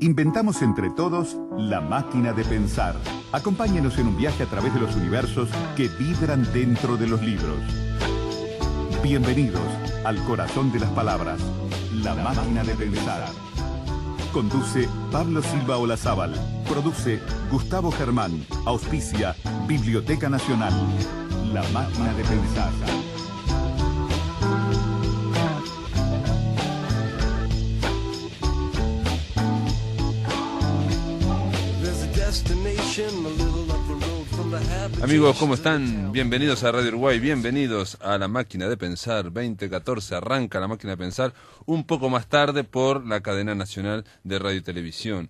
Inventamos entre todos la máquina de pensar. Acompáñenos en un viaje a través de los universos que vibran dentro de los libros. Bienvenidos al corazón de las palabras, la máquina de pensar. Conduce Pablo Silva Olazábal. Produce Gustavo Germán. Auspicia Biblioteca Nacional. La máquina de pensar. Amigos, ¿cómo están? Bienvenidos a Radio Uruguay, bienvenidos a La Máquina de Pensar. 2014 arranca La Máquina de Pensar un poco más tarde por la cadena nacional de radio y televisión.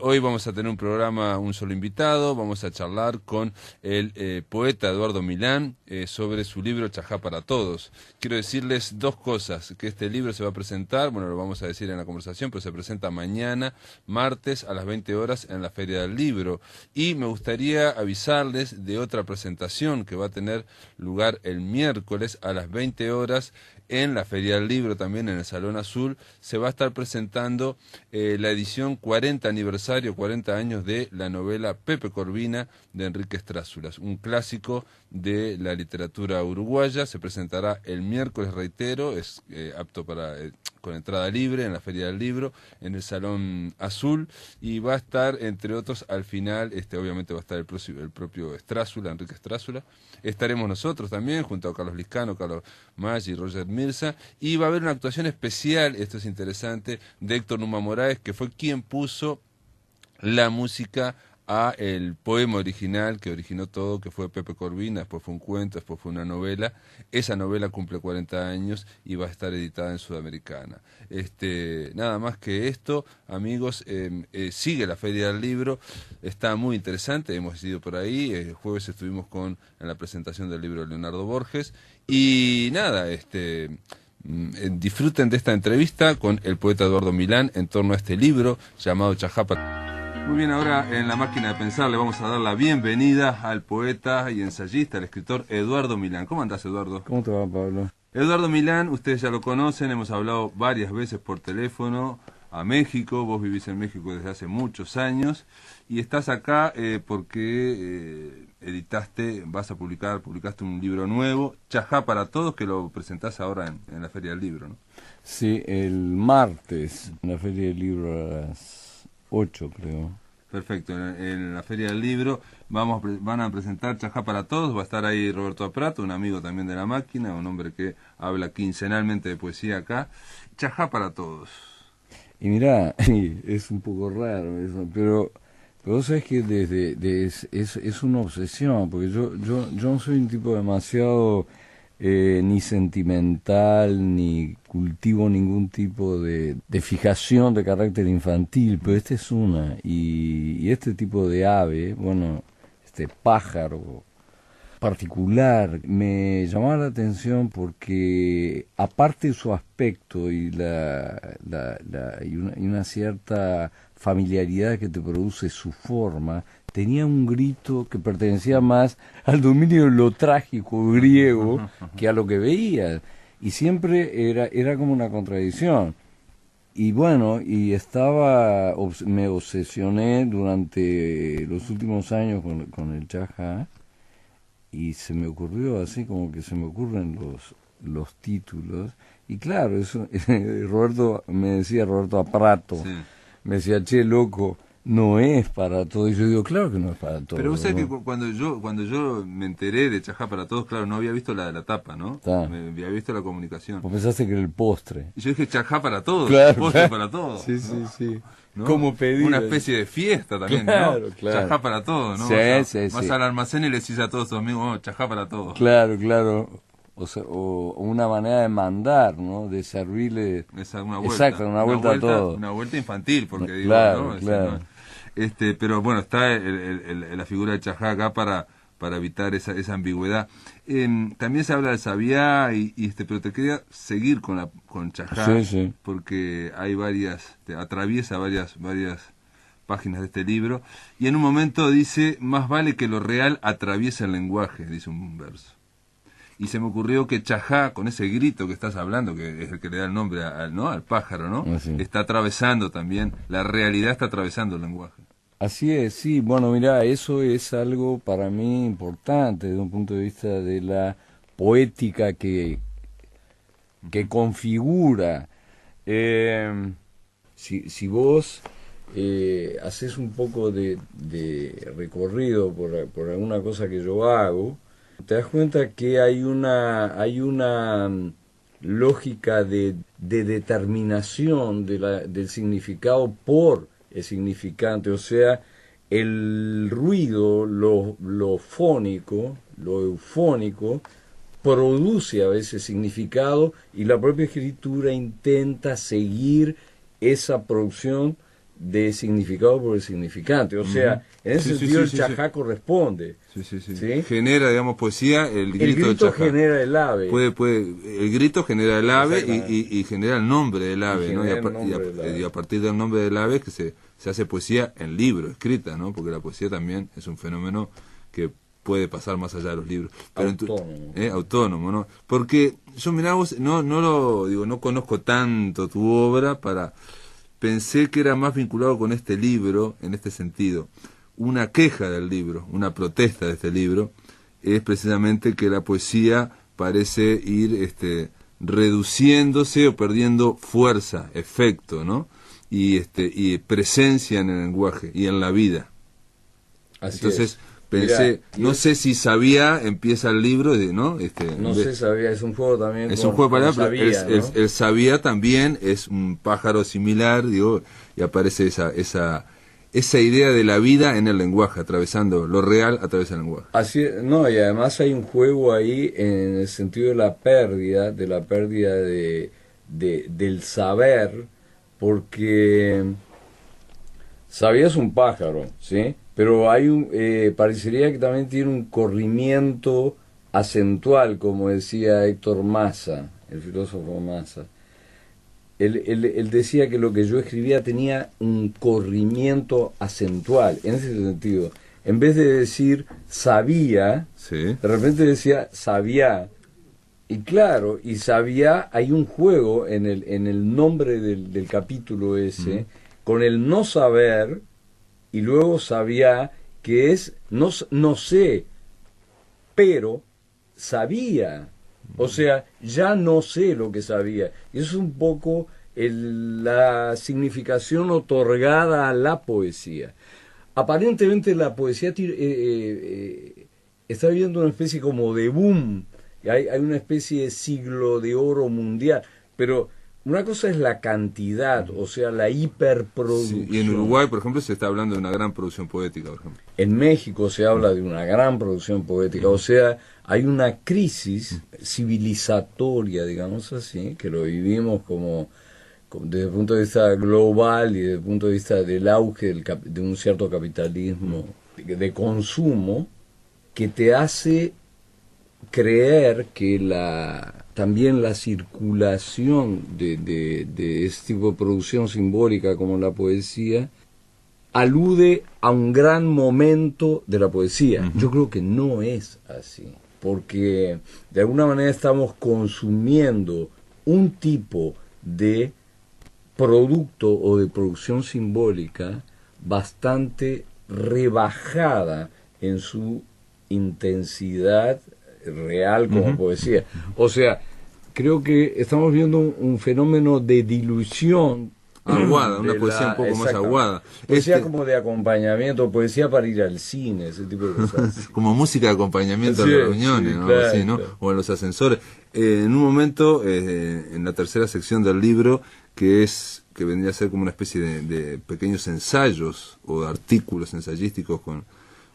Hoy vamos a tener un programa, un solo invitado, vamos a charlar con el poeta Eduardo Milán sobre su libro Chajá para Todos. Quiero decirles dos cosas, que este libro se va a presentar, bueno, lo vamos a decir en la conversación, pero se presenta mañana, martes, a las 20 horas en la Feria del Libro. Y me gustaría avisarles de otra presentación que va a tener lugar el miércoles a las 20 horas en la Feria del Libro, también en el Salón Azul. Se va a estar presentando la edición 40 aniversario, 40 años de la novela Pepe Corvina de Enrique Strázulas, un clásico de la literatura uruguaya. Se presentará el miércoles, reitero, es apto para con entrada libre en la Feria del Libro, en el Salón Azul, y va a estar, entre otros, al final, obviamente va a estar el propio Strázula, Enrique Strázula. Estaremos nosotros también, junto a Carlos Liscano, Carlos Maggi y Roger Mirza, y va a haber una actuación especial, esto es interesante, de Héctor Numa Moraes, que fue quien puso la música a el poema original que originó todo, que fue Pepe Corvina, después fue un cuento, después fue una novela. Esa novela cumple 40 años y va a estar editada en Sudamericana. Nada más que esto, amigos, sigue la Feria del Libro, está muy interesante, hemos ido por ahí, el jueves estuvimos en la presentación del libro de Leonardo Borges, y nada, disfruten de esta entrevista con el poeta Eduardo Milán en torno a este libro llamado Chajá para... Muy bien, ahora en La Máquina de Pensar le vamos a dar la bienvenida al poeta y ensayista, el escritor Eduardo Milán. ¿Cómo andás, Eduardo? ¿Cómo te va, Pablo? Eduardo Milán, ustedes ya lo conocen, hemos hablado varias veces por teléfono a México, vos vivís en México desde hace muchos años, y estás acá porque publicaste un libro nuevo, Chajá para Todos, que lo presentás ahora en la Feria del Libro, ¿no? Sí, el martes, en la Feria del Libro a las 8, creo. Perfecto, en la Feria del Libro van a presentar Chajá para Todos, va a estar ahí Roberto Aprato, un amigo también de La Máquina, un hombre que habla quincenalmente de poesía acá. Chajá para Todos. Y mirá, es un poco raro eso, pero vos sabés que es una obsesión, porque yo no soy un tipo demasiado ni sentimental, ni cultivo ningún tipo de fijación de carácter infantil, pero esta es una, y este tipo de ave, bueno, este pájaro particular, me llamaba la atención porque, aparte de su aspecto y una cierta familiaridad que te produce su forma, tenía un grito que pertenecía más al dominio de lo trágico griego que a lo que veía, y siempre era como una contradicción. Y bueno, me obsesioné durante los últimos años con el Chajá, y se me ocurrió así como que se me ocurren los títulos, y claro, eso Roberto Aprato, sí. Me decía, che, loco, no es para todo, y yo digo, claro que no es para todo. Pero vos sabés que cuando yo me enteré de Chajá para Todos, claro, no había visto la tapa, ¿no? Me había visto la comunicación. Vos pensaste que era el postre. Y yo dije, Chajá para Todos, claro, postre claro. Para todos. Sí. ¿No? Como pedir. Una especie de fiesta también, claro, ¿no? Claro. Chajá para Todos, ¿no? Sí, vas al almacén y le decís a todos tus amigos, oh, Chajá para Todos. Claro. O una manera de mandar, ¿no? De servirle... Una vuelta. Exacto, una vuelta a todo. Una vuelta infantil, porque digo, claro, ¿no? Claro. Pero bueno, está la figura de Chajá acá para evitar esa ambigüedad. También se habla del Sabiá, pero te quería seguir con Chajá, sí. Porque hay atraviesa varias páginas de este libro, y en un momento dice, más vale que lo real atraviese el lenguaje, dice un verso. y se me ocurrió que Chajá, con ese grito que estás hablando, que es el que le da el nombre al pájaro, ¿no? Sí. Está atravesando también, la realidad está atravesando el lenguaje. Así es, sí. Bueno, mira, eso es algo para mí importante desde un punto de vista de la poética que configura. Si vos haces un poco de recorrido por alguna cosa que yo hago, te das cuenta que hay una lógica de determinación del significado por el significante, o sea, el ruido, lo fónico, lo eufónico, produce a veces significado y la propia escritura intenta seguir esa producción de significado por el significante. O sea, en ese sentido el Chajá corresponde. Sí. Genera, digamos, poesía, el grito del Chajá. Genera el ave. El grito genera el ave y genera el nombre del ave, ¿no? Y a partir del nombre del ave que se hace poesía en libro, escrita, ¿no? Porque la poesía también es un fenómeno que puede pasar más allá de los libros. Pero autónomo, ¿no? Porque yo, mirá vos, no conozco tanto tu obra pensé que era más vinculado con este libro, en este sentido. Una queja del libro, una protesta de este libro, es precisamente que la poesía parece ir reduciéndose o perdiendo fuerza, efecto, ¿no? Y presencia en el lenguaje y en la vida. Entonces, pensé, no sé si Sabía empieza el libro, ¿no? No sé, Sabía, es un juego también. Es un juego para Sabía, ¿no? el Sabía también es un pájaro similar, digo, y aparece esa idea de la vida en el lenguaje, atravesando lo real a través del lenguaje. Así, no, y además hay un juego ahí en el sentido de la pérdida del saber, porque Sabía es un pájaro, ¿sí? Pero parecería que también tiene un corrimiento acentual, como decía Héctor Massa, el filósofo Massa. Él decía que lo que yo escribía tenía un corrimiento acentual, en ese sentido. En vez de decir sabía, de repente decía sabía. Y claro, y sabía, hay un juego en el nombre del capítulo ese, con el no saber, y luego sabía, que es no sé, pero sabía. O sea, ya no sé lo que sabía. Y eso es un poco la significación otorgada a la poesía. Aparentemente la poesía está viviendo una especie como de boom. Hay una especie de siglo de oro mundial. Pero una cosa es la cantidad, o sea, la hiperproducción. Sí, y en Uruguay, por ejemplo, se está hablando de una gran producción poética, por ejemplo. En México se habla de una gran producción poética, o sea, hay una crisis civilizatoria, digamos así, que lo vivimos como desde el punto de vista global y desde el punto de vista del auge de un cierto capitalismo de consumo, que te hace creer que también la circulación de este tipo de producción simbólica como la poesía alude a un gran momento de la poesía. Yo creo que no es así, porque de alguna manera estamos consumiendo un tipo de producto o de producción simbólica bastante rebajada en su intensidad real como poesía. O sea, creo que estamos viendo un fenómeno de dilución aguada, una poesía un poco más aguada. Poesía como de acompañamiento, poesía para ir al cine, ese tipo de cosas. Como música de acompañamiento en las reuniones, ¿no? Claro, así, ¿no? Claro. O en los ascensores. En un momento, en la tercera sección del libro, que vendría a ser como una especie de pequeños ensayos o artículos ensayísticos con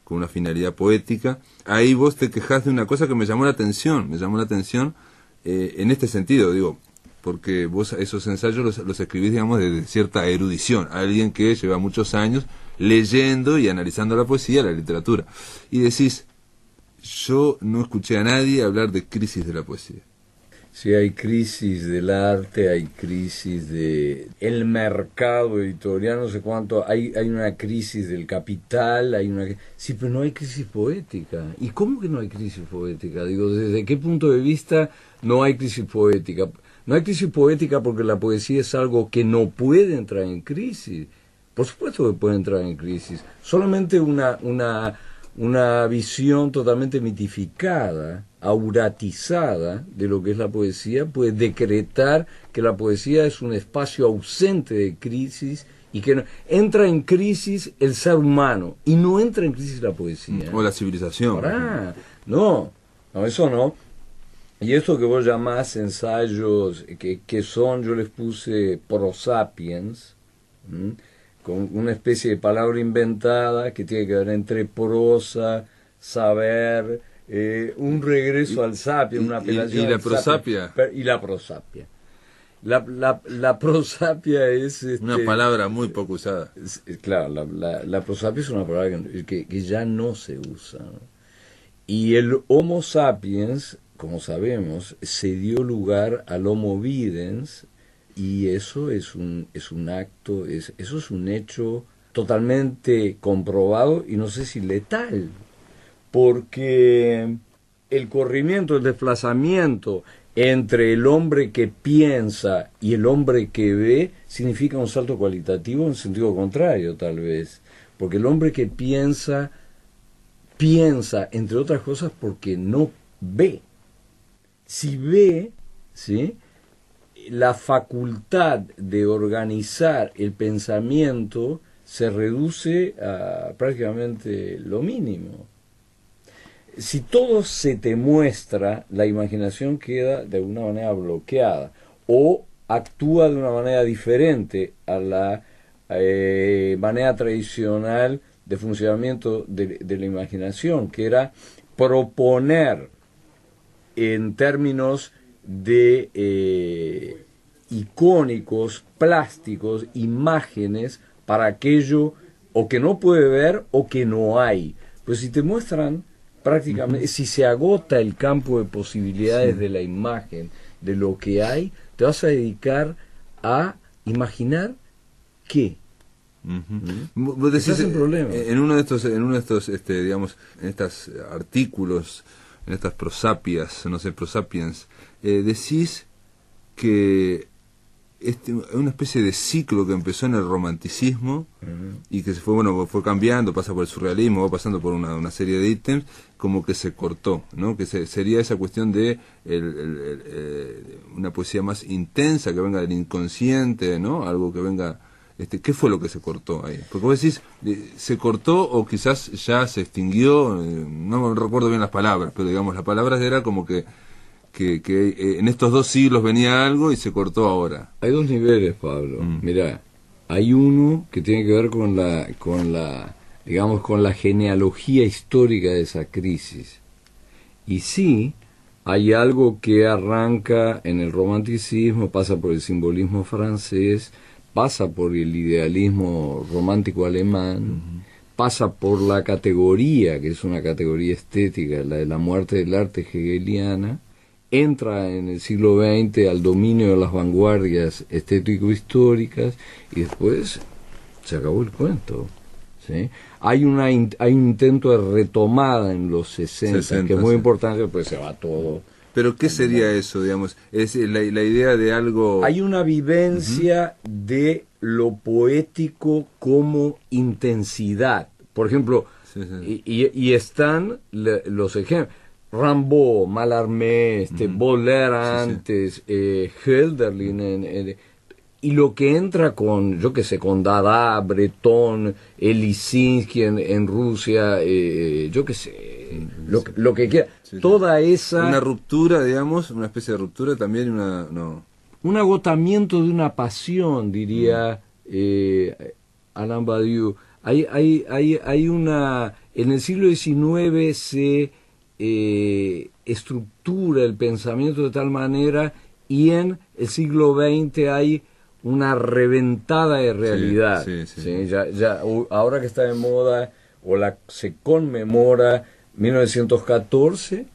una finalidad poética, ahí vos te quejás de una cosa que me llamó la atención en este sentido, digo, porque vos esos ensayos los escribís, digamos, de cierta erudición, alguien que lleva muchos años leyendo y analizando la poesía, la literatura, y decís, yo no escuché a nadie hablar de crisis de la poesía. Sí, hay crisis del arte, hay crisis del mercado editorial, no sé cuánto, hay una crisis del capital, sí, pero no hay crisis poética. ¿Y cómo que no hay crisis poética? Digo, ¿desde qué punto de vista no hay crisis poética? No hay crisis poética porque la poesía es algo que no puede entrar en crisis. Por supuesto que puede entrar en crisis. Solamente una visión totalmente mitificada, auratizada de lo que es la poesía puede decretar que la poesía es un espacio ausente de crisis y que no, entra en crisis el ser humano y no entra en crisis la poesía. O la civilización. No, eso no. Y esto que vos llamás ensayos, que son, yo les puse prosapiens, con una especie de palabra inventada que tiene que ver entre prosa, saber, un regreso al sapiens, una apelación y la prosapia. Y la prosapia. La prosapia es... una palabra muy poco usada. Claro, la prosapia es una palabra que ya no se usa, ¿no? Y el Homo sapiens, como sabemos, se dio lugar al Homo videns, y eso es un acto, eso es un hecho totalmente comprobado y no sé si letal, porque el corrimiento, el desplazamiento entre el hombre que piensa y el hombre que ve significa un salto cualitativo en sentido contrario, tal vez, porque el hombre que piensa, entre otras cosas, porque no ve. Si ve, ¿sí?, la facultad de organizar el pensamiento se reduce a prácticamente lo mínimo. Si todo se te muestra, la imaginación queda de alguna manera bloqueada o actúa de una manera diferente a la manera tradicional de funcionamiento de la imaginación, que era proponer en términos de icónicos, plásticos, imágenes para aquello o que no puede ver o que no hay. Pero si te muestran prácticamente, si se agota el campo de posibilidades de la imagen, de lo que hay, te vas a dedicar a imaginar qué. Vos decís, un problema. en uno de estos digamos, en estos artículos, en estas prosapias, no sé, prosapiens, decís que una especie de ciclo que empezó en el romanticismo y que fue cambiando, pasa por el surrealismo, va pasando por una serie de ítems, como que se cortó, ¿no? Que sería esa cuestión de una poesía más intensa, que venga del inconsciente, ¿no? Algo que venga... ¿Qué fue lo que se cortó ahí? Porque vos decís, se cortó o quizás ya se extinguió, no recuerdo bien las palabras, pero digamos, las palabras era como que en estos 2 siglos venía algo y se cortó ahora. Hay 2 niveles, Pablo. Mirá, hay uno que tiene que ver con la genealogía histórica de esa crisis. Y sí, hay algo que arranca en el romanticismo, pasa por el simbolismo francés, pasa por el idealismo romántico alemán, pasa por la categoría, que es una categoría estética, la de la muerte del arte hegeliana, entra en el siglo XX al dominio de las vanguardias estético-históricas y después se acabó el cuento, ¿sí? Hay un intento de retomada en los 60 que es muy importante, pues se va todo. ¿Pero qué sería eso, digamos? Es la idea de algo... Hay una vivencia de lo poético como intensidad. Por ejemplo, y están los ejemplos. Rimbaud, Mallarmé, Baudelaire antes, Hölderlin, y lo que entra con, yo qué sé, con Dada, Breton, Lisinski en Rusia, yo qué sé, lo que quiera, toda esa... Una ruptura, digamos, una especie de ruptura también, un agotamiento de una pasión, diría Alain Badiou. Hay una... En el siglo XIX se estructura el pensamiento de tal manera y en el siglo XX hay una reventada de realidad. ¿Sí? Ya, ahora que está de moda, se conmemora 1914,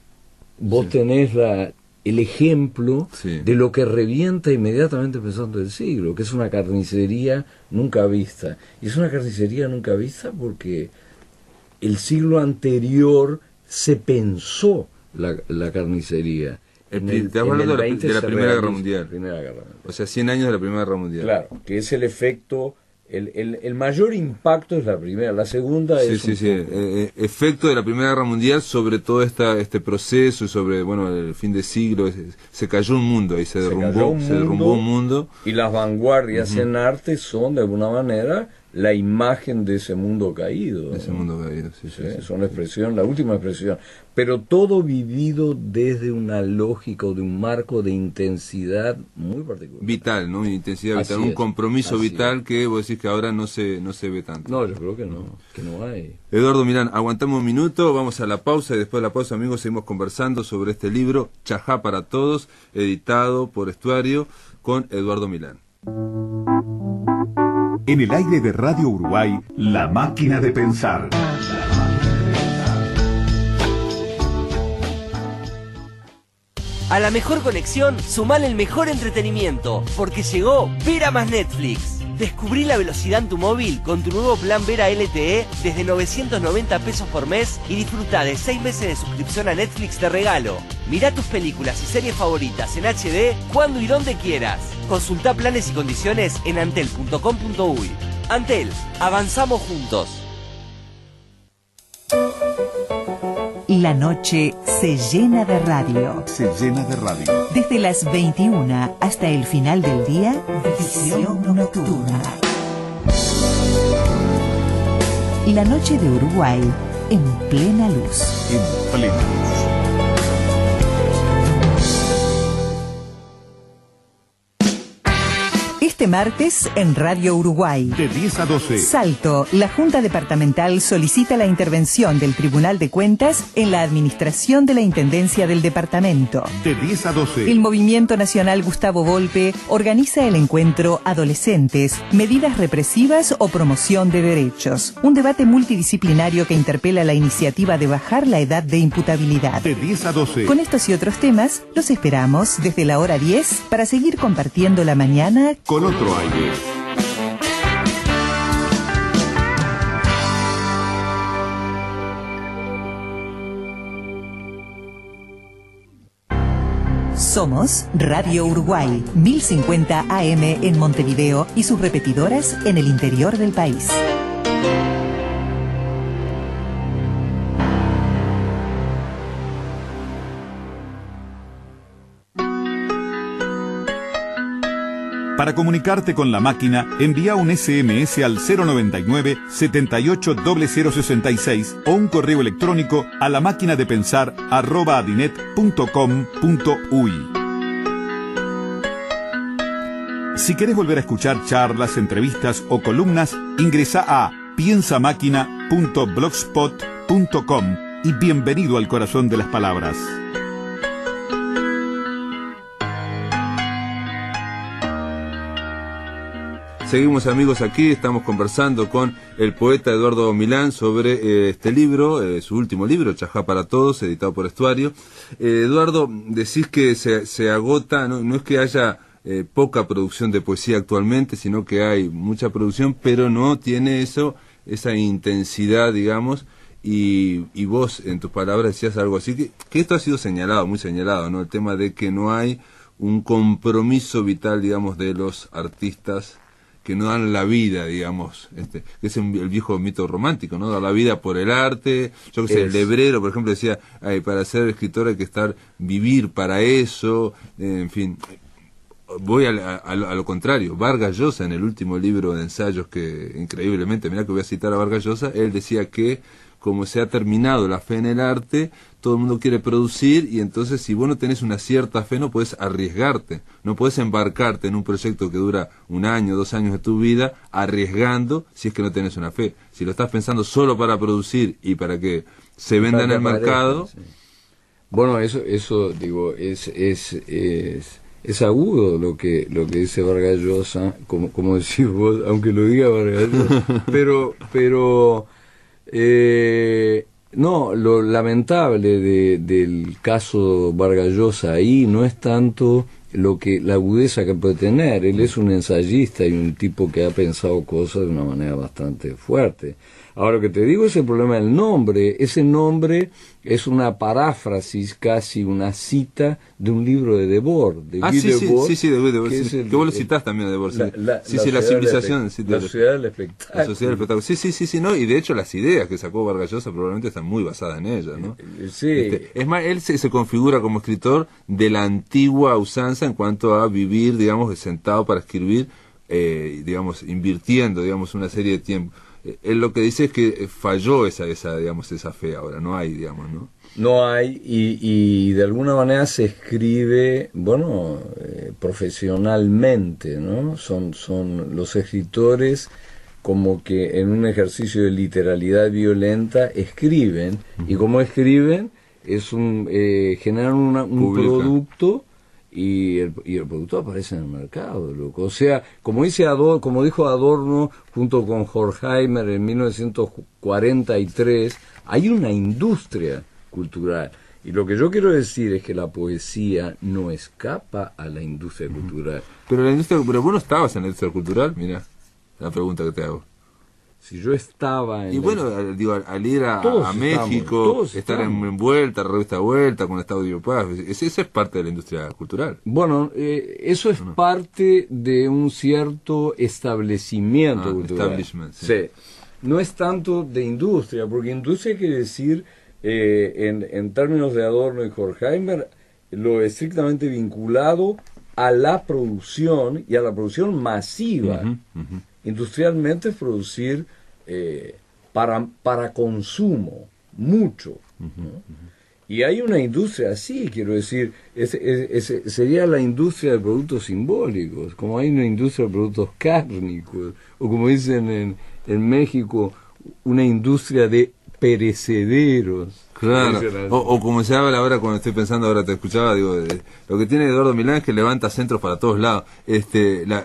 vos tenés el ejemplo Sí. de lo que revienta inmediatamente pensando el siglo, que es una carnicería nunca vista. Y es una carnicería nunca vista porque el siglo anterior se pensó la carnicería. Estás hablando de la Primera Guerra Mundial. Primera Guerra Mundial. O sea, 100 años de la Primera Guerra Mundial. Claro, que es el efecto, el mayor impacto es la primera, la segunda es Sí, efecto de la Primera Guerra Mundial sobre todo este proceso y sobre, bueno, el fin de siglo. Se cayó un mundo ahí, se derrumbó un mundo. Y las vanguardias en arte son, de alguna manera, la imagen de ese mundo caído. Ese mundo caído, sí. Son la expresión, la última expresión. Pero todo vivido desde una lógica o de un marco de intensidad muy particular. Vital, ¿no? Intensidad Así vital, un es, compromiso así vital que vos decís que ahora no se ve tanto. No, yo creo que no hay. Eduardo Milán, aguantamos un minuto, vamos a la pausa y después de la pausa, amigos, seguimos conversando sobre este libro, Chajá para Todos, editado por Estuario, con Eduardo Milán. En el aire de Radio Uruguay, La Máquina de Pensar. A la mejor conexión, sumale el mejor entretenimiento, porque llegó Vera más Netflix. Descubrí la velocidad en tu móvil con tu nuevo plan Vera LTE desde 990 pesos por mes y disfruta de 6 meses de suscripción a Netflix de regalo. Mirá tus películas y series favoritas en HD cuando y donde quieras. Consultá planes y condiciones en antel.com.uy. Antel, avanzamos juntos. La noche se llena de radio. Se llena de radio. Desde las 21 hasta el final del día, Visión Nocturna. La noche de Uruguay en plena luz. En plena luz. Este martes en Radio Uruguay. De 10 a 12. Salto, la Junta Departamental solicita la intervención del Tribunal de Cuentas en la administración de la Intendencia del Departamento. De 10 a 12. El Movimiento Nacional Gustavo Volpe organiza el encuentro Adolescentes, medidas represivas o promoción de derechos. Un debate multidisciplinario que interpela la iniciativa de bajar la edad de imputabilidad. De 10 a 12. Con estos y otros temas, los esperamos desde la hora 10 para seguir compartiendo la mañana Con otro aire. Somos Radio Uruguay, 1050 AM en Montevideo y sus repetidoras en el interior del país. Para comunicarte con la máquina, envía un SMS al 099 78 0066 o un correo electrónico a lamaquinadepensar@adinet.com.uy. Si querés volver a escuchar charlas, entrevistas o columnas, ingresa a piensamáquina.blogspot.com y bienvenido al corazón de las palabras. Seguimos, amigos, aquí estamos conversando con el poeta Eduardo Milán sobre este libro, su último libro, Chajá para Todos, editado por Estuario. Eduardo, decís que se agota, no es que haya poca producción de poesía actualmente, sino que hay mucha producción, pero no tiene esa intensidad, digamos, y vos en tus palabras decías algo así, que esto ha sido señalado, muy señalado, ¿no? El tema de que no hay un compromiso vital, digamos, de los artistas que no dan la vida, digamos, que es el viejo mito romántico, ¿no? Dar la vida por el arte. Yo que sé, el Lebrero, por ejemplo, decía, para ser escritor hay que vivir para eso, en fin. Voy a lo contrario. Vargas Llosa, en el último libro de ensayos que, increíblemente, mirá que voy a citar a Vargas Llosa, él decía que, como se ha terminado la fe en el arte, todo el mundo quiere producir, y entonces si vos no tenés una cierta fe no podés arriesgarte, no podés embarcarte en un proyecto que dura 1 año, 2 años de tu vida, arriesgando si es que no tenés una fe. Si lo estás pensando solo para producir y para que se venda en el mercado... Sí. Bueno, eso digo, es agudo lo que dice Vargas Llosa, como decís vos, aunque lo diga Vargas Llosa, pero No, lo lamentable del caso Vargas Llosa ahí no es tanto la agudeza que puede tener. Él es un ensayista y un tipo que ha pensado cosas de una manera bastante fuerte. Ahora, lo que te digo es el problema del nombre. Ese nombre es una paráfrasis, casi una cita de un libro de Debord. De Guy Debord, sí, de Debord. Que vos lo citás también, Debord. La civilización. La sociedad del espectáculo. La sociedad del espectáculo. Sí, ¿no? Y de hecho las ideas que sacó Vargas Llosa probablemente están muy basadas en ella, ¿no? Sí. Es más, él se configura como escritor de la antigua usanza en cuanto a vivir, digamos, sentado para escribir, digamos, invirtiendo, digamos, una serie de tiempo. Él lo que dice es que falló esa fe ahora, no hay, digamos, ¿no? No hay, y de alguna manera se escribe, bueno, profesionalmente, ¿no? Son los escritores como que en un ejercicio de literalidad violenta escriben, y como escriben, generan un producto, y el producto aparece en el mercado, loco. O sea, como dijo Adorno junto con Horkheimer en 1943, hay una industria cultural. Y lo que yo quiero decir es que la poesía no escapa a la industria cultural. Pero vos no estabas en la industria cultural, mira, la pregunta que te hago. Si yo estaba en... Y bueno, al ir a México, estar envuelta, revista Vuelta, con Estadio Paz, eso es parte de la industria cultural. Bueno, eso es parte de un cierto establecimiento cultural. Establishment, sí. Sí. No es tanto de industria, porque industria quiere decir, en términos de Adorno y Horkheimer, lo estrictamente vinculado a la producción y a la producción masiva. Industrialmente es producir para consumo, mucho, ¿no? Y hay una industria así, quiero decir, sería la industria de productos simbólicos, como hay una industria de productos cárnicos, o como dicen en México, una industria de perecederos. Claro, o como se habla ahora, cuando estoy pensando, ahora te escuchaba, digo, lo que tiene Eduardo Milán es que levanta centros para todos lados,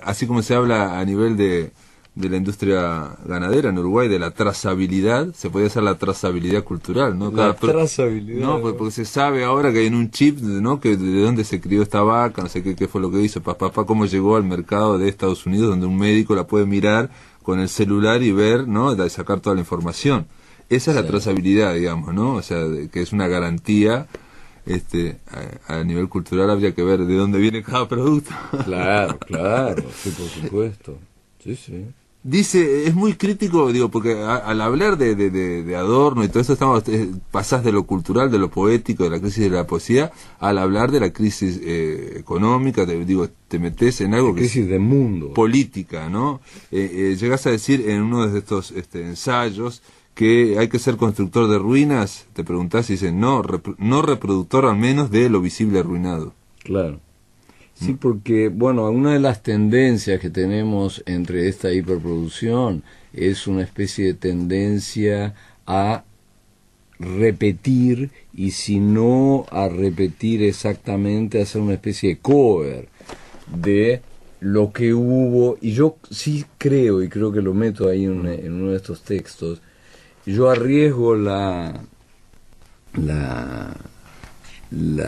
así como se habla a nivel de la industria ganadera en Uruguay, de la trazabilidad, se podría hacer la trazabilidad cultural, ¿no? Trazabilidad. No, porque se sabe ahora que hay en un chip, ¿no? Que de dónde se crió esta vaca, no sé qué fue lo que hizo, cómo llegó al mercado de Estados Unidos, donde un médico la puede mirar con el celular y ver, ¿no? De sacar toda la información. Esa es la trazabilidad, digamos, ¿no? O sea, que es una garantía. A nivel cultural habría que ver de dónde viene cada producto. Claro, sí, por supuesto. Sí. Dice, es muy crítico, digo, porque al hablar de Adorno y todo eso, pasás de lo cultural, de lo poético, de la crisis de la poesía, al hablar de la crisis económica, te metes en algo crisis de mundo, política, ¿no? Llegás a decir en uno de estos ensayos que hay que ser constructor de ruinas, te preguntás y dicen, no reproductor al menos de lo visible arruinado. Claro. Sí, porque, bueno, una de las tendencias que tenemos entre esta hiperproducción es una especie de tendencia a repetir, y si no a repetir exactamente, hacer una especie de cover de lo que hubo. Y yo sí creo, y creo que lo meto ahí en uno de estos textos, yo arriesgo la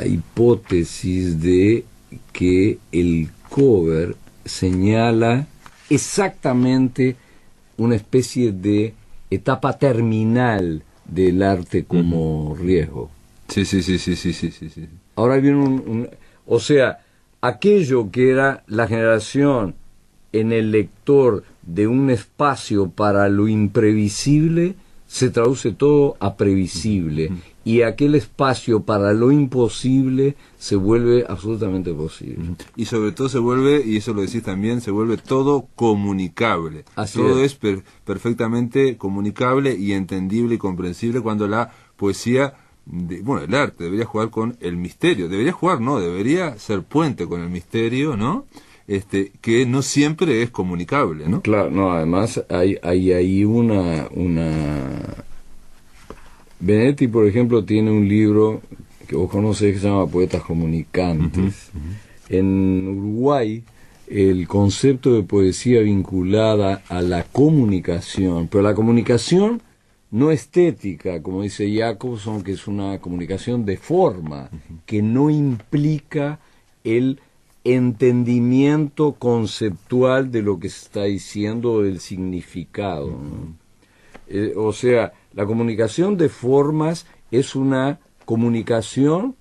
hipótesis de que el cover señala exactamente una especie de etapa terminal del arte como riesgo. Sí. Ahora viene o sea, aquello que era la generación en el lector de un espacio para lo imprevisible, se traduce todo a previsible, y aquel espacio para lo imposible se vuelve absolutamente posible. Y sobre todo se vuelve, y eso lo decís también, se vuelve todo comunicable. Así todo es perfectamente comunicable y entendible y comprensible, cuando la poesía, el arte debería jugar con el misterio. Debería ser puente con el misterio, ¿no? Que no siempre es comunicable, ¿no? Claro, no, además hay ahí una... Benedetti, por ejemplo, tiene un libro que vos conocés que se llama Poetas Comunicantes. En Uruguay, el concepto de poesía vinculada a la comunicación, pero la comunicación no estética, como dice Jacobson, que es una comunicación de forma, que no implica el entendimiento conceptual de lo que se está diciendo o del significado, ¿no? O sea, la comunicación de formas es una comunicación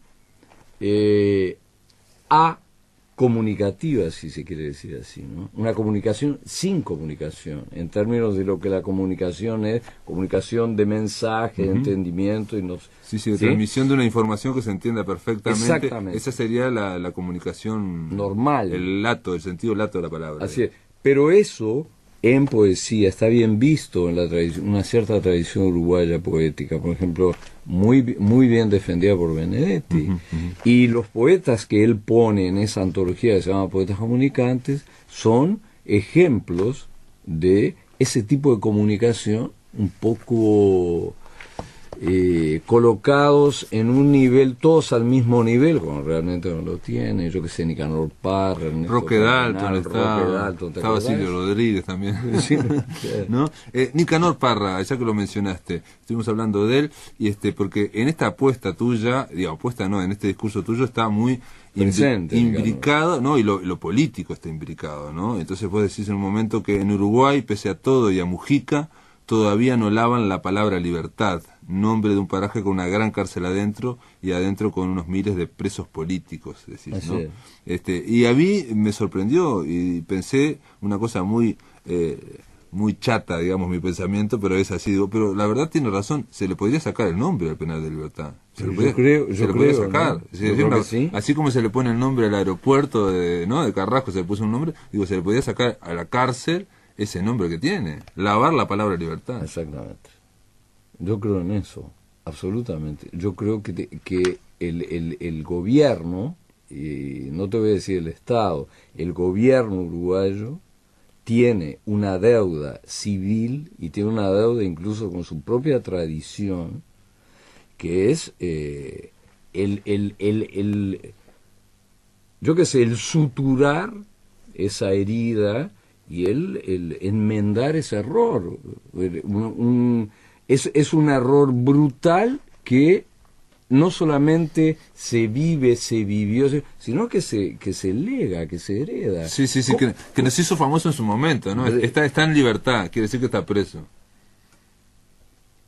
comunicativa, si se quiere decir así, ¿no? Una comunicación sin comunicación, en términos de lo que la comunicación es, comunicación de mensaje, de entendimiento y no Sí, de transmisión de una información que se entienda perfectamente. Exactamente. Esa sería la comunicación normal. El sentido lato de la palabra. Así es. Pero eso en poesía está bien visto en la una cierta tradición uruguaya poética, por ejemplo, muy bien defendida por Benedetti. Y los poetas que él pone en esa antología que se llama Poetas Comunicantes son ejemplos de ese tipo de comunicación un poco colocados en un nivel, todos al mismo nivel, como realmente no lo tiene, yo que sé, Nicanor Parra, Roque Dalton, estaba Silvio Rodríguez también. Sí, ¿no? Nicanor Parra, ya que lo mencionaste, estuvimos hablando de él, y porque en esta apuesta tuya, en este discurso tuyo está muy presente, imbricado, ¿no? Y lo político está imbricado, ¿no? Entonces vos decís en un momento que en Uruguay, pese a todo y a Mujica, todavía no lavan la palabra libertad, nombre de un paraje con una gran cárcel adentro y adentro con unos miles de presos políticos, decís, ¿no? Y a mí me sorprendió y pensé una cosa muy chata, digamos, mi pensamiento, pero es así, pero la verdad tiene razón, se le podría sacar el nombre al penal de libertad. Se le podría sacar. ¿No? Sí. Así como se le pone el nombre al aeropuerto de Carrasco, se le puso un nombre, se le podría sacar a la cárcel ese nombre que tiene, lavar la palabra libertad. Exactamente. Yo creo en eso, absolutamente. Yo creo que el gobierno, y no te voy a decir el Estado, el gobierno uruguayo tiene una deuda civil y tiene una deuda incluso con su propia tradición, que es yo qué sé, el suturar esa herida y el enmendar ese error. Es un error brutal que no solamente se vivió, sino que se lega, que se hereda. Sí, que nos hizo famoso en su momento, ¿no? Está en libertad, quiere decir que está preso.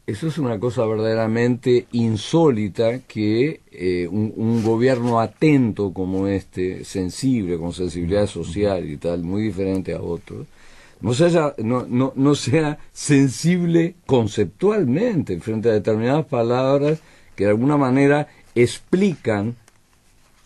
Eso es una cosa verdaderamente insólita que un gobierno atento como este, sensible, con sensibilidad social y tal, muy diferente a otros, no sea sensible conceptualmente frente a determinadas palabras que de alguna manera explican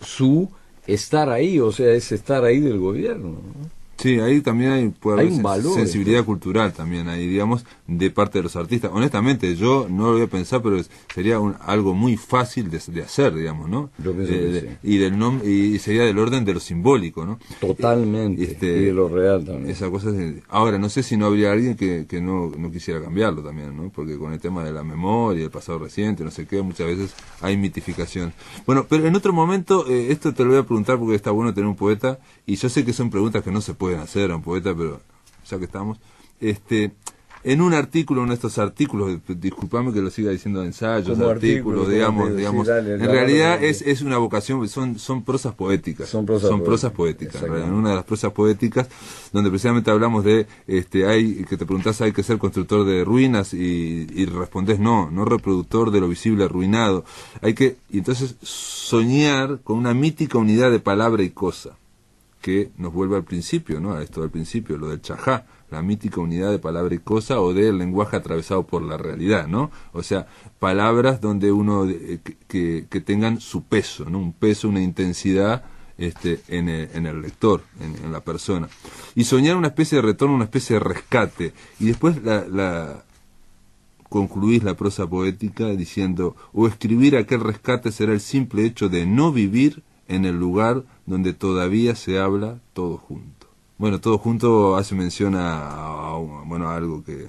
su estar ahí, o sea, ese estar ahí del gobierno, ¿no? Sí, ahí también puede haber un valor, sensibilidad cultural también ahí, digamos, de parte de los artistas. Honestamente, yo no lo voy a pensar, pero sería algo muy fácil de hacer, digamos, ¿no? Yo pienso que sí. Y sería del orden de lo simbólico, ¿no? Totalmente, y de lo real también. Esa cosa ahora, no sé si no habría alguien que no quisiera cambiarlo también, ¿no? Porque con el tema de la memoria, el pasado reciente, no sé qué, muchas veces hay mitificación. Bueno, pero en otro momento, esto te lo voy a preguntar porque está bueno tener un poeta, y yo sé que son preguntas que no se pueden hacer a un poeta, pero ya que estamos, en un artículo, uno de estos artículos, disculpame que lo siga diciendo, ensayos, artículos, digamos, en realidad es una vocación, son prosas poéticas, son prosas poéticas, en una de las prosas poéticas, donde precisamente hablamos de, que te preguntás, hay que ser constructor de ruinas, y respondés no reproductor de lo visible arruinado, y entonces soñar con una mítica unidad de palabra y cosa, que nos vuelve al principio, ¿no? A esto del principio, lo del chajá, la mítica unidad de palabra y cosa, o del lenguaje atravesado por la realidad, ¿no? O sea, palabras donde uno que tengan su peso, ¿no? Un peso, una intensidad en el lector, en la persona. Y soñar una especie de retorno, una especie de rescate. Y después concluís la prosa poética diciendo, o escribir aquel rescate será el simple hecho de no vivir en el lugar donde todavía se habla todo junto. Bueno, todo junto hace mención a algo que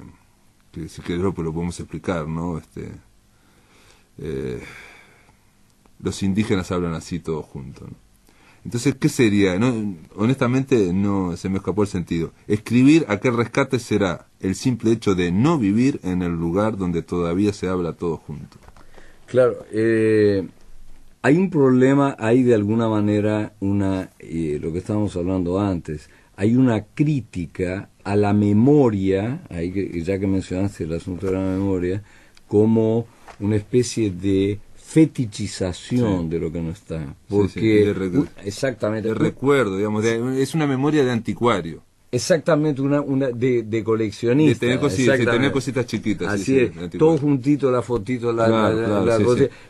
si querés lo podemos explicar, ¿no? Los indígenas hablan así todo junto, ¿no? Entonces, ¿qué sería? No, honestamente no se me escapó el sentido. Escribir aquel rescate será el simple hecho de no vivir en el lugar donde todavía se habla todo junto. Claro, hay un problema, hay de alguna manera lo que estábamos hablando antes, hay una crítica a la memoria, ya que mencionaste el asunto de la memoria, como una especie de fetichización de lo que no está. Porque, exactamente. De recuerdo, digamos, es una memoria de anticuario. Exactamente, de coleccionista. De tener cositas chiquitas. Así es, todo juntito, la fotito,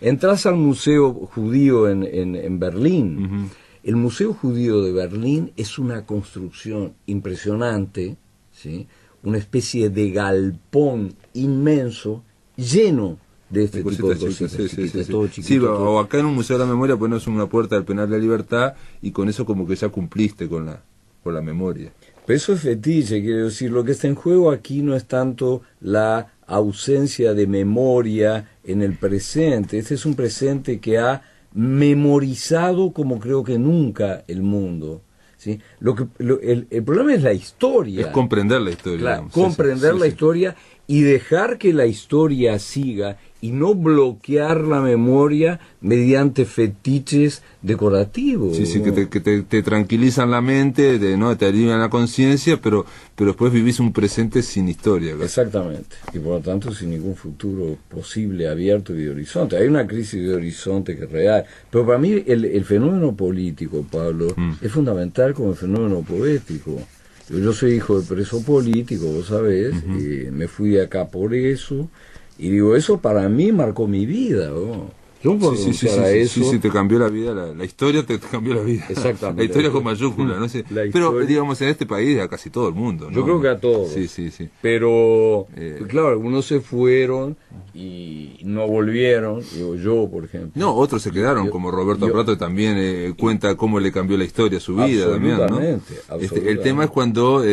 Entras al Museo Judío en Berlín. Uh-huh. El Museo Judío de Berlín es una construcción impresionante, ¿sí? Una especie de galpón inmenso, lleno de este tipo de cositas chiquitas, todo chiquito. O acá en un Museo de la Memoria pones una puerta del Penal de la Libertad y con eso como que ya cumpliste con la memoria. Pero eso es fetiche, quiero decir, lo que está en juego aquí no es tanto la ausencia de memoria en el presente. Este es un presente que ha memorizado como creo que nunca el mundo. ¿Sí? El problema es la historia. Es comprender la historia. Claro, comprender la historia y dejar que la historia siga y no bloquear la memoria mediante fetiches decorativos. Sí, que te tranquilizan la mente, te alivian la conciencia, pero después vivís un presente sin historia. ¿Verdad? Exactamente, y por lo tanto sin ningún futuro posible, abierto y de horizonte. Hay una crisis de horizonte que es real, pero para mí el fenómeno político, Pablo, es fundamental como el fenómeno poético. Yo soy hijo de preso político, vos sabés, y me fui de acá por eso. Y digo, eso para mí marcó mi vida, ¿no? Yo puedo renunciar a eso. Sí, te cambió la vida, la historia te cambió la vida. Exactamente. La historia con mayúscula, no sé. Pero, digamos, en este país a casi todo el mundo, ¿no? Yo creo que a todos. Sí. Pero, claro, algunos se fueron y no volvieron, digo yo, por ejemplo. No, otros se quedaron, como Roberto Prato también cuenta cómo le cambió la historia a su vida también, ¿no? Absolutamente. El tema es cuando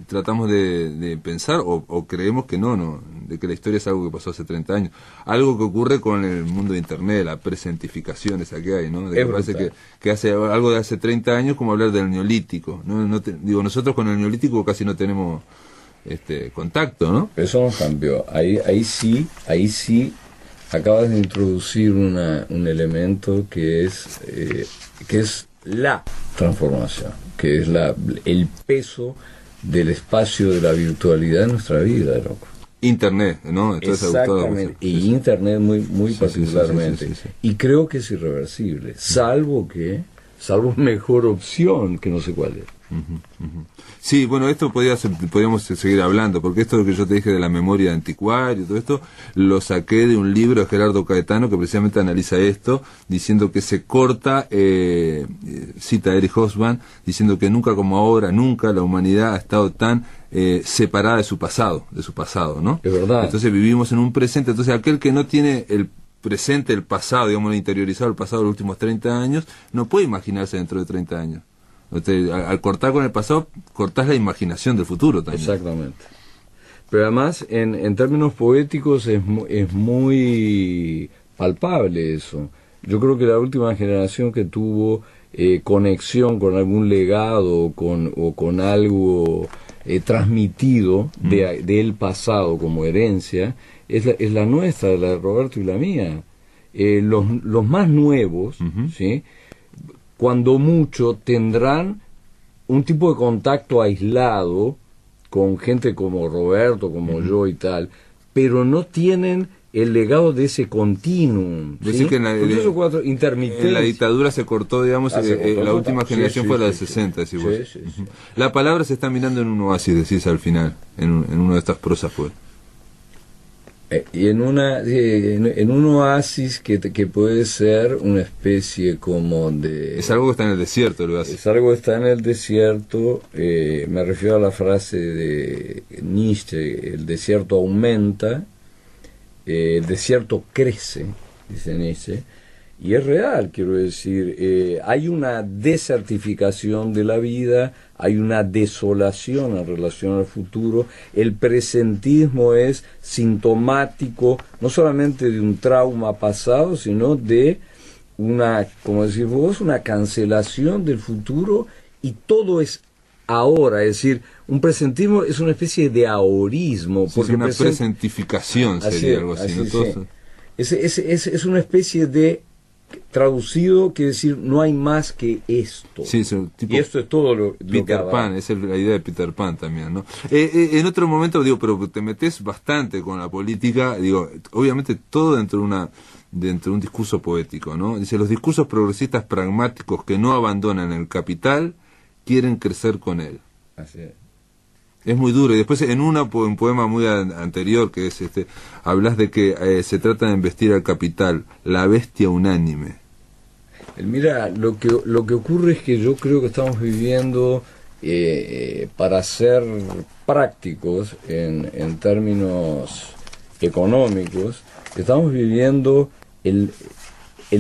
tratamos de pensar o creemos que no, de que la historia es algo que pasó hace 30 años. Algo que ocurre con el mundo de Internet, la presentificación esa que hay, ¿no? De que parece que hace algo de hace 30 años como hablar del neolítico. Digo, nosotros con el neolítico casi no tenemos contacto, ¿no? Eso nos cambió. Ahí sí acabas de introducir un elemento que es la transformación, que es el peso del espacio de la virtualidad en nuestra vida, loco. Internet, ¿no? Exactamente, y Internet muy particularmente. Sí. Y creo que es irreversible, salvo mejor opción, que no sé cuál es. Sí, bueno, esto podríamos seguir hablando, porque esto lo que yo te dije de la memoria de anticuario, todo esto, lo saqué de un libro de Gerardo Caetano que precisamente analiza esto, diciendo que se corta, cita a Erich Hobsbawm, diciendo que nunca como ahora, nunca la humanidad ha estado tan separada de su pasado, ¿no? Es verdad. Entonces vivimos en un presente, entonces aquel que no tiene el presente, el pasado, digamos, interiorizado el pasado de los últimos 30 años, no puede imaginarse dentro de 30 años. Al cortar con el pasado, cortás la imaginación del futuro también. Exactamente. Pero además, en términos poéticos, es muy palpable eso. Yo creo que la última generación que tuvo conexión con algún legado o con algo transmitido del pasado como herencia, es la nuestra, la de Roberto y la mía. Los más nuevos, ¿sí?, cuando mucho tendrán un tipo de contacto aislado con gente como Roberto, como yo y tal, pero no tienen el legado de ese continuum. ¿Sí? Que en la dictadura se cortó, digamos, la última generación fue la de 60, decís vos. Sí. La palabra se está mirando en un oasis, decís al final, en una de estas prosas, pues. Y en un oasis que puede ser una especie como de... Es algo que está en el desierto, el oasis. Es algo que está en el desierto, me refiero a la frase de Nietzsche, el desierto aumenta, el desierto crece, dice Nietzsche, y es real, quiero decir, hay una desertificación de la vida, hay una desolación en relación al futuro, el presentismo es sintomático no solamente de un trauma pasado, sino de como decís vos, una cancelación del futuro y todo es ahora, es decir, un presentismo es una especie de ahorismo. Sí, es una presentificación, sería algo así, ¿no? Sí. Es una especie de traducido, quiere decir, no hay más que esto. Sí, tipo y esto es todo lo Peter que Pan, es la idea de Peter Pan también, ¿no? En otro momento, digo, pero te metes bastante con la política, digo, obviamente todo dentro de un discurso poético, ¿no? Dice, los discursos progresistas pragmáticos que no abandonan el capital quieren crecer con él. Así es. Es muy duro. Y después en un poema muy anterior, que es hablas de que se trata de investir al capital, la bestia unánime. Mira, lo que ocurre es que yo creo que estamos viviendo, para ser prácticos en términos económicos, estamos viviendo el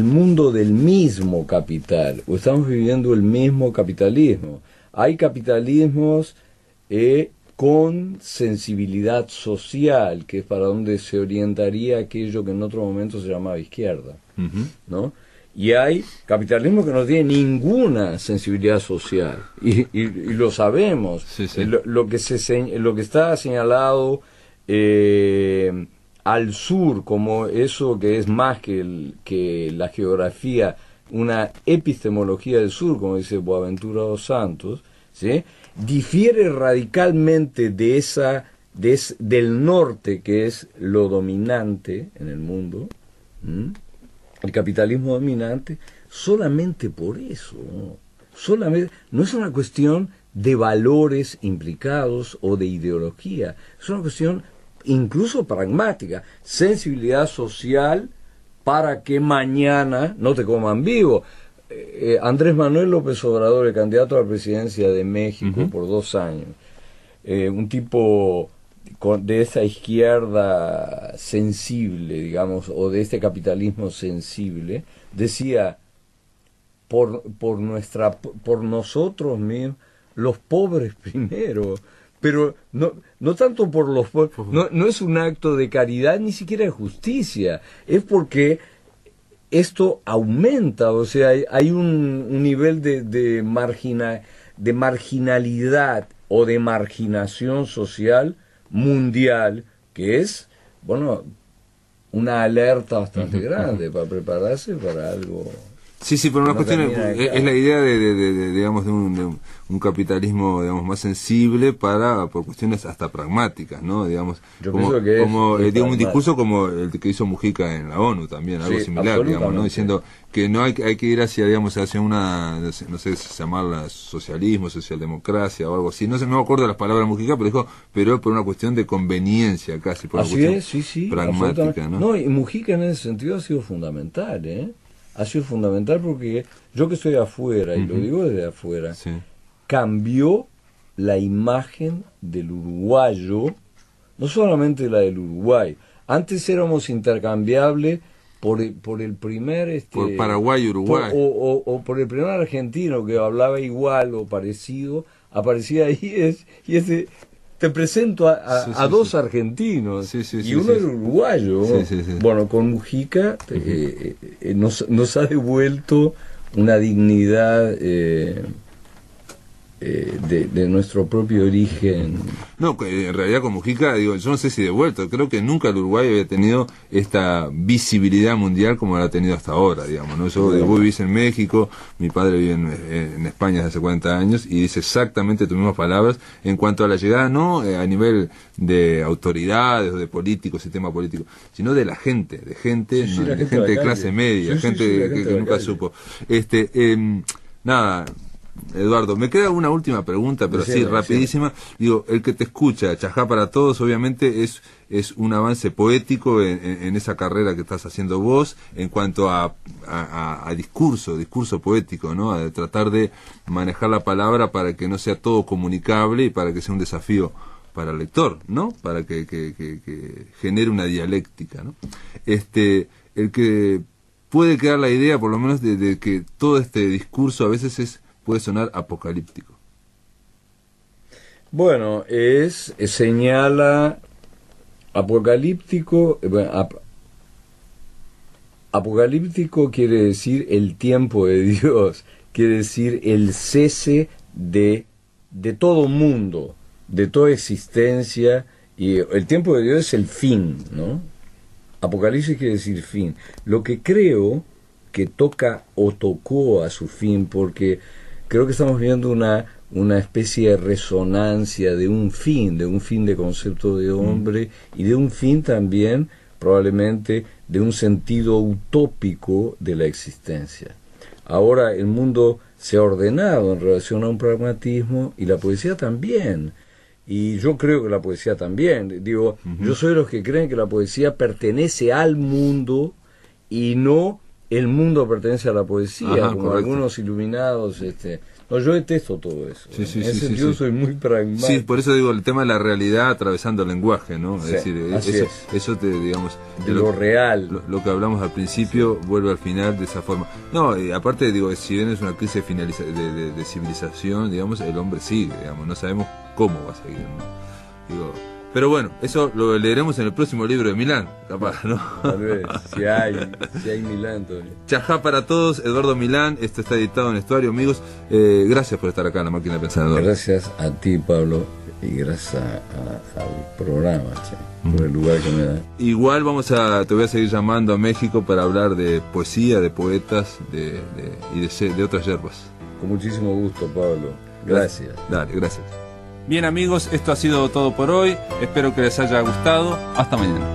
mundo del mismo capital, o estamos viviendo el mismo capitalismo. Hay capitalismos con sensibilidad social, que es para donde se orientaría aquello que en otro momento se llamaba izquierda, ¿no? Y hay capitalismo que no tiene ninguna sensibilidad social, y lo sabemos. Sí, sí. Lo que está señalado al sur como eso que es más que la geografía, una epistemología del sur, como dice Boaventura dos Santos, ¿sí?, difiere radicalmente del norte, que es lo dominante en el mundo, el capitalismo dominante, solamente por eso, solamente, no es una cuestión de valores implicados o de ideología, es una cuestión incluso pragmática, sensibilidad social para que mañana no te coman vivo. Andrés Manuel López Obrador, el candidato a la presidencia de México por 2 años, un tipo de esa izquierda sensible, digamos, o de este capitalismo sensible, decía, por nosotros mismos, los pobres primero, pero no tanto por los pobres, no es un acto de caridad, ni siquiera de justicia, es porque esto aumenta, o sea, hay un nivel de marginalidad o de marginación social mundial que es, bueno, una alerta bastante grande para prepararse para algo. Sí, pero una cuestión es la idea digamos, de un capitalismo, digamos, más sensible por cuestiones hasta pragmáticas, ¿no? Digamos, yo pienso que un discurso como el que hizo Mujica en la ONU también, algo similar, digamos, ¿no? Diciendo que no hay que ir hacia, digamos, hacia una, no sé llamarla socialismo, socialdemocracia o algo así. No me acuerdo las palabras de Mujica, pero por una cuestión de conveniencia casi, por una cuestión pragmática, ¿no? No, y Mujica en ese sentido ha sido fundamental, ha sido fundamental porque yo que estoy afuera, y lo digo desde afuera, cambió la imagen del uruguayo, no solamente la del Uruguay. Antes éramos intercambiables por el primer... por Paraguay y Uruguay. O por el primer argentino que hablaba igual o parecido, aparecía ahí y ese... Te presento a dos argentinos y uno era uruguayo. Bueno, con Mujica nos ha devuelto una dignidad de nuestro propio origen. No, en realidad con Mujica, digo, yo no sé si devuelto, creo que nunca el Uruguay había tenido esta visibilidad mundial como la ha tenido hasta ahora, digamos, ¿no? Vos vivís en México, mi padre vive en España desde hace 40 años y dice exactamente tus mismas palabras en cuanto a la llegada, no a nivel de autoridades o de políticos, sistema político, sino de la gente, de gente de clase media, gente que nunca supo. Nada, Eduardo, me queda una última pregunta, pero así rapidísima. Digo, el que te escucha, Chajá para Todos, obviamente es un avance poético en esa carrera que estás haciendo vos en cuanto a discurso poético, ¿no? A tratar de manejar la palabra para que no sea todo comunicable y para que sea un desafío para el lector, ¿no? Para que genere una dialéctica, ¿no? El que puede quedar la idea, por lo menos, de que todo este discurso a veces puede sonar apocalíptico. Bueno, señala apocalíptico, Apocalíptico quiere decir el tiempo de Dios, quiere decir el cese de todo mundo, de toda existencia, y el tiempo de Dios es el fin, ¿no? Apocalipsis quiere decir fin. Lo que creo que toca o tocó a su fin, porque creo que estamos viendo una especie de resonancia de un fin de concepto de hombre, y de un fin también, probablemente, de un sentido utópico de la existencia. Ahora el mundo se ha ordenado en relación a un pragmatismo, y la poesía también. Y yo creo que la poesía también. Digo, yo soy de los que creen que la poesía pertenece al mundo y no el mundo pertenece a la poesía, como correcto. Algunos iluminados. No, yo detesto todo eso. Sí, sí, en ese sí, sentido sí. soy muy pragmático. Sí, por eso digo el tema de la realidad atravesando el lenguaje, ¿no? Sí, es decir, eso te, digamos, de lo real. Lo que hablamos al principio vuelve al final de esa forma. No, aparte digo, si bien es una crisis de civilización, digamos, el hombre sigue, digamos, no sabemos cómo va a seguir, ¿no? Digo, pero bueno, eso lo leeremos en el próximo libro de Milán, capaz, ¿no? Tal vez, si hay Milán todavía. Chajá para todos, Eduardo Milán, esto está editado en Estuario, amigos. Gracias por estar acá en La Máquina de Pensar. Gracias a ti, Pablo, y gracias al programa, por el lugar que me da. Igual te voy a seguir llamando a México para hablar de poesía, de poetas y de otras yerbas. Con muchísimo gusto, Pablo. Gracias. Dale, gracias. Bien amigos, esto ha sido todo por hoy. Espero que les haya gustado. Hasta mañana.